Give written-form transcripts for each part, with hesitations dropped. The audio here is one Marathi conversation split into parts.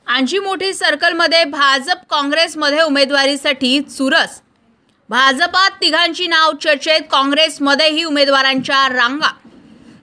आणजी मोठी सर्कलमध्ये भाजप काँग्रेसमध्ये उमेदवारीसाठी चुरस। भाजपात तिघांची नाव चर्चेत, काँग्रेसमध्येही उमेदवारांच्या रांगा।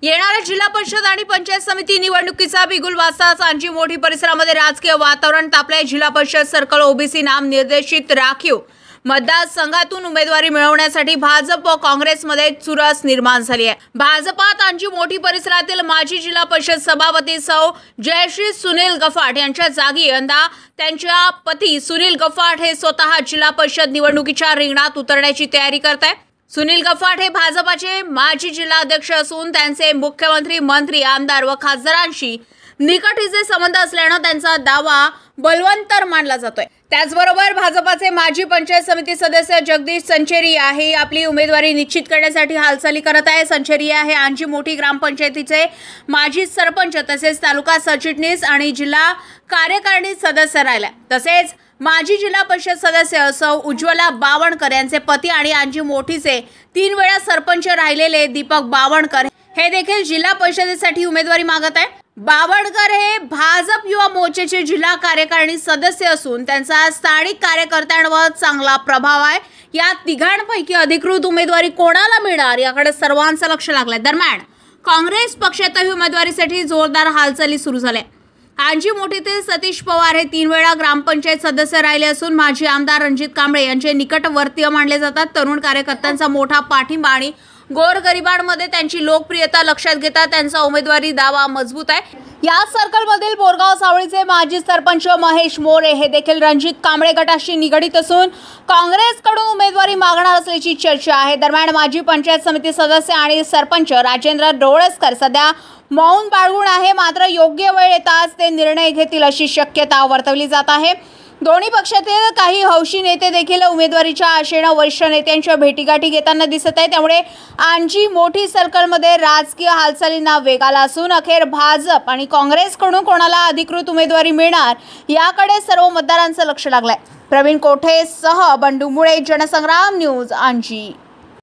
येणाऱ्या जिल्हा परिषद आणि पंचायत समिती निवडणुकीचा बिगुल वाजताच आणजी मोठी परिसरामध्ये राजकीय वातावरण तापले। जिल्हा परिषद सर्कल ओबीसी नाम निर्देशित राखीव मतदारसंघातून उमेदवारी मिळवण्यासाठी भाजप व काँग्रेसमध्ये चुरस निर्माण झाली आहे। भाजपात आणजी मोठी परिसरातील माजी जिल्हा परिषद सभापती सौ जयश्री सुनील गफाट यांच्या जागी यंदा त्यांच्या पती सुनील गफाट हे स्वतः जिल्हा परिषद निवडणुकीच्या रिंगणात उतरण्याची तयारी करत आहेत। सुनील गफाट हे भाजपाचे माजी जिल्हाध्यक्ष असून त्यांचे मुख्यमंत्री, मंत्री, आमदार व खासदारांशी निकटचे संबंध असल्याने त्यांचा दावा बलवंतर मानला जातोय। त्याचबरोबर भाजपाचे माजी पंचायत समिती सदस्य जगदीश संचेरिया हे आपली उमेदवारी निश्चित करण्यासाठी हालचाली करत आहे। संचेरिया हे आणजी मोठी ग्रामपंचायतीचे माजी सरपंच तसेच तालुका सरचिटणीस आणि जिल्हा कार्यकारिणी सदस्य राहिले। तसेच माजी जिल्हा परिषद सदस्य सौ उज्ज्वला बावणकर यांचे पती आणि आणजी मोठीचे 3 वेळा सरपंच राहिलेले दीपक बावणकर हे देखील जिल्हा परिषदेसाठी उमेदवारी मागत आहे। बावणकर हे भाजप युवा मोर्चाचे जिल्हा कार्यकारिणी सदस्य असून त्यांचा स्थानिक कार्यकर्त्यांवर चांगला प्रभाव आहे। या तिघांपैकी अधिकृत उमेदवारी कोणाला मिळणार याकडे सर्वांचं लक्ष लागलंय। दरम्यान काँग्रेस पक्षातही उमेदवारीसाठी जोरदार हालचाली सुरू झाल्या। आणजी मोठीतील सतीश पवार हे 3 वेळा ग्रामपंचायत सदस्य राहिले असून माजी आमदार रणजित कांबळे यांचे निकटवर्तीय मानले जातात। तरुण कार्यकर्त्यांचा मोठा पाठिंबा आणि गोरगरिबांमध्ये त्यांची लोकप्रियता लक्षात घेता त्यांचा उमेदवारी दावा मजबूत आहे। या सर्कलमधील बोरगाव सावळीचे माजी सरपंच महेश मोरे हे देखील रणजित कांबळे गटाशी निगडित असून काँग्रेसकडून उमेदवारी मागणार असल्याची चर्चा आहे। दरम्यान माजी पंचायत समिती सदस्य आणि सरपंच राजेंद्र डोळसकर सध्या मौन बाळगून आहे, मात्र योग्य वेळ येताच ते निर्णय घेतील अशी शक्यता वर्तवली जात आहे। दोन्ही पक्षातील काही हौशी नेते देखील उमेदवारीच्या आशेने वरिष्ठ नेत्यांच्या भेटीगाठी घेताना दिसत आहे। त्यामुळे आणजी मोठी सर्कलमध्ये राजकीय हालचालींना वेग आला असून अखेर भाजप आणि काँग्रेसकडून कोणाला अधिकृत उमेदवारी मिळणार याकडे सर्व मतदारांचं लक्ष लागलंय। प्रवीण कोठे सह बंडू मुळे, जनसंग्राम न्यूज, आणजी।